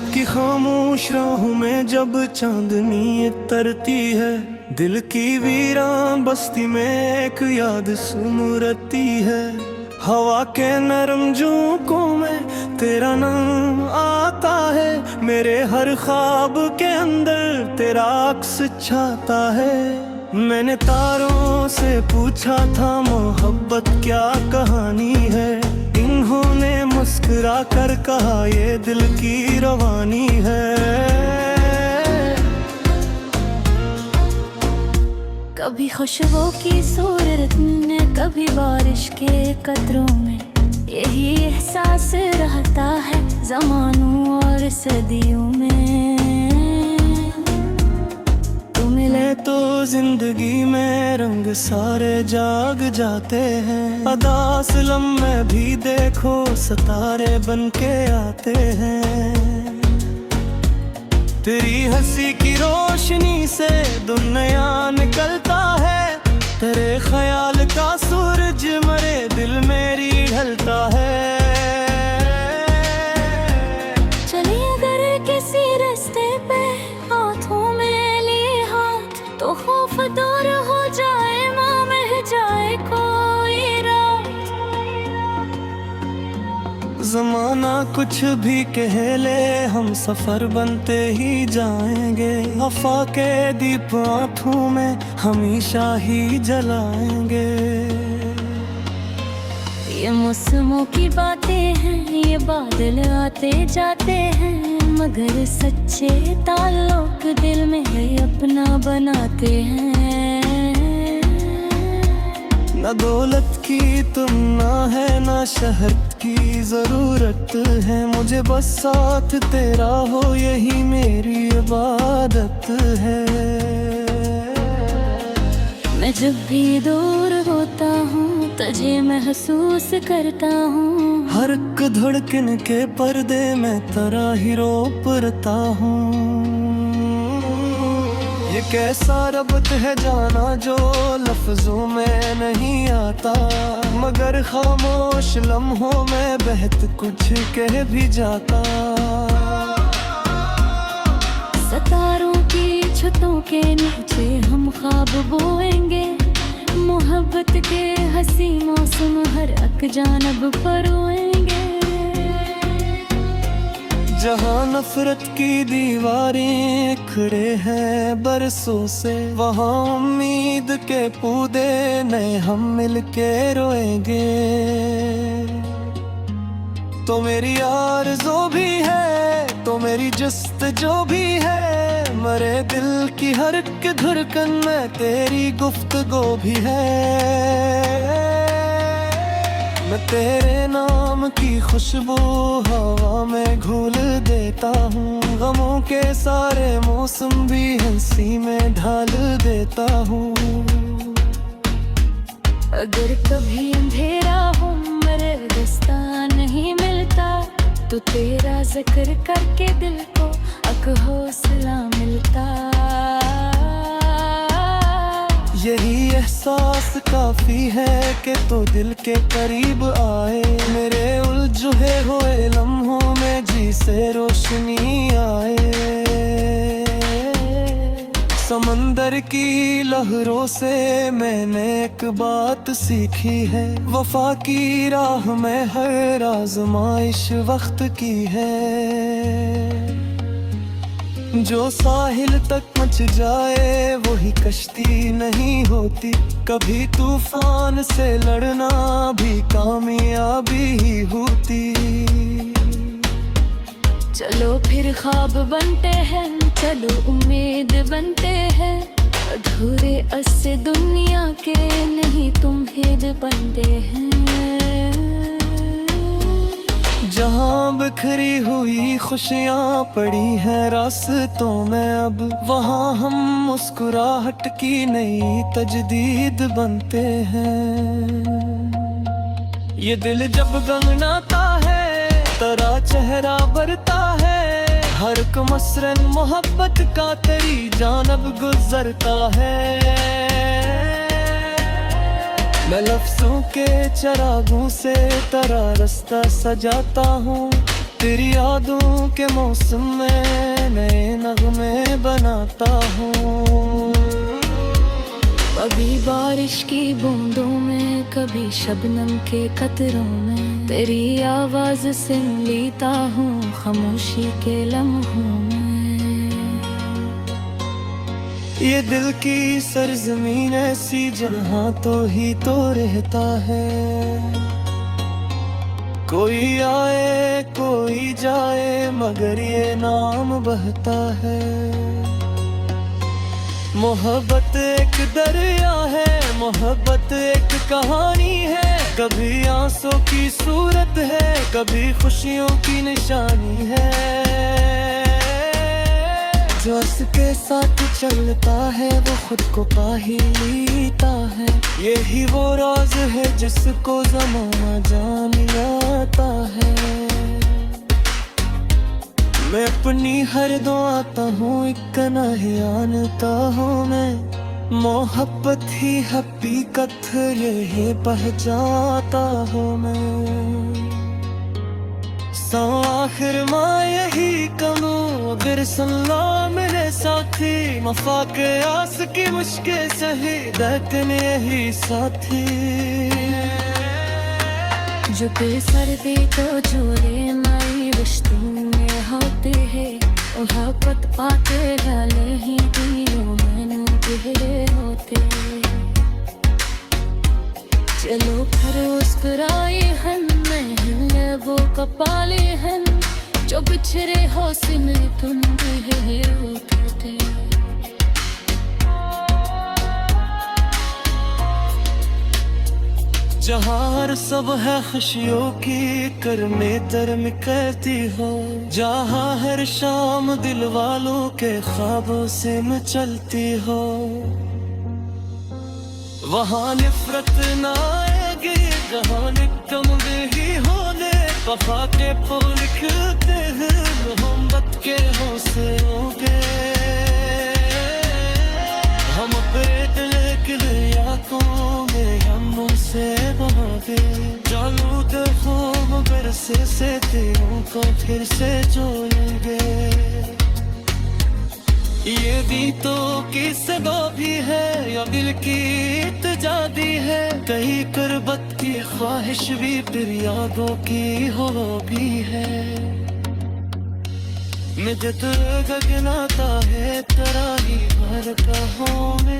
रात की खामोश राहों में जब चांदनी तरती है, दिल की वीरान बस्ती में एक याद सुमुरती है। हवा के नरम झोंकों में तेरा नाम आता है, मेरे हर ख्वाब के अंदर तेरा अक्स छाता है। मैंने तारों से पूछा था मोहब्बत क्या कहानी है, इन्होंने मुस्कुरा कर कहा ये दिल की रवानी है। कभी खुशबू की सूरत में, कभी बारिश के कतरों में, यही एहसास रहता है ज़मानों और सदियों में। तू मिले तो जिंदगी में रंग सारे जाग जाते हैं, अदास लम्हे भी देखो सितारे बन के आते हैं। तेरी हंसी की रोशनी से दुनिया निकलता है, तेरे ख्याल का सूरज मरे दिल मेरी ढलता है। चले अगर किसी रास्ते पे हाथों में लिए हाथ, तो खौफ दूर हो जाए, माँ मिल जाए कोई रात। ज़माना कुछ भी कह ले, हम सफर बनते ही जाएंगे। वफा के दीप आँखों में हमेशा ही जलाएंगे। ये मौसमों की बातें हैं, ये बादल आते जाते हैं, मगर सच्चे ताल्लुक दिल में है अपना बनाते हैं। न दौलत की तुमना है, न शहरत की जरूरत है, मुझे बस साथ तेरा हो यही मेरी इबादत है। मैं जब भी दूर होता हूँ तुझे महसूस करता हूँ, हर एक धड़कन के पर्दे में तेरा ही रोप रता हूँ। ये कैसा रब्त है जाना जो लफ्जों में नहीं आता, मगर खामोश लम्हों में बहत कुछ कह भी जाता। सितारों की छतों के नीचे हम ख्वाब बोएंगे, मोहब्बत के हंसी मौसम हर एक जानब पर रोएंगे। जहाँ नफरत की दीवारें खड़े हैं बरसों से, वहाँ उम्मीद के पौधे नए हम मिलके रोएंगे। तो मेरी आरज़ू भी है, तो मेरी जस्तजू भी है, मरे दिल की हर एक धड़कन में तेरी गुफ्तगू भी है। मैं तेरे नाम की खुशबू हवा में घुल देता हूँ, गमों के सारे मौसम भी हंसी में ढाल देता हूँ। अगर कभी अंधेरा हो मेरे रास्ता नहीं मिलता, तो तेरा जिक्र करके दिल को एक हौसला मिलता। यही एहसास काफी है कि तो दिल के करीब आए, मेरे उलझे हुए लम्हों में जी से रोशनी आए। समंदर की लहरों से मैंने एक बात सीखी है, वफा की राह में हर आजमाइश वक्त की है। जो साहिल तक पहुंच जाए वही कश्ती नहीं होती, कभी तूफान से लड़ना भी कामयाबी ही होती। चलो फिर ख्वाब बनते हैं, चलो उम्मीद बनते हैं, अधूरे अस्से दुनिया के नहीं तुम हिद बनते हैं। जहाँ बिखरी हुई खुशियाँ पड़ी हैं रास्तों में, अब वहाँ हम मुस्कुराहट की नई तजदीद बनते हैं। ये दिल जब गंगनाता है तेरा चेहरा बरता है, हर एक मसरन मोहब्बत का तेरी जानब गुजरता है। मैं लफ्जों के चरागों से तेरा रास्ता सजाता हूँ, तेरी यादों के मौसम में नए नगमे बनाता हूँ। कभी बारिश की बूंदों में, कभी शबनम के कतरों में, तेरी आवाज सुन लेता हूँ खामोशी के लम्हों में। ये दिल की सरजमीन ऐसी जहाँ तो ही तो रहता है। कोई आए कोई जाए मगर ये नाम बहता है। मोहब्बत एक दरिया है, मोहब्बत एक कहानी है। कभी आंसू की सूरत है, कभी खुशियों की निशानी है। जो इसके साथ चलता है वो खुद को पा ही लेता है। यही वो राज है जिसको ज़माना जान जाता है। मैं अपनी हर दुआता हूँ एक नहियानता हूँ मैं। मोहब्बत ही हकीकत ये पहचानता हूँ मैं। आखिर माँ यही कहूँ अगर सुन लो मेरे साथी। वफा के आस की मुश्किल सही धड़कन यही साथी। जो बेसर्दी तो जोड़े नई रिश्तों में होते हैं। मोहब्बत पाते डाले ही दिलों में गहरे होते। चलो फिर मुस्कुराए हम महल वो कपाले हैं। जो बिछड़े हौसले में तुम होते थे। जहाँ हर सब है खुशियों की करने तरम करती हो। जहाँ हर शाम दिल वालों के ख्वाबों से मचलती हो। वहाँ नफरत ना आएगी जहाँ निकम ही होने। वफा के फूल लिखते हैं मोहब्बत के हौसलों पे। हम अपने यादों में हम से बहावे। चालू देखो मगर से तेरों को फिर से जोड़ेंगे। ये भी तो की सदा भी है या दिल की इत्जादी है। कहीं कुर्बत की ख्वाहिश भी फिर यादों की हो भी है। मुझे तो गगनाता है तेरा ही भर कहों में।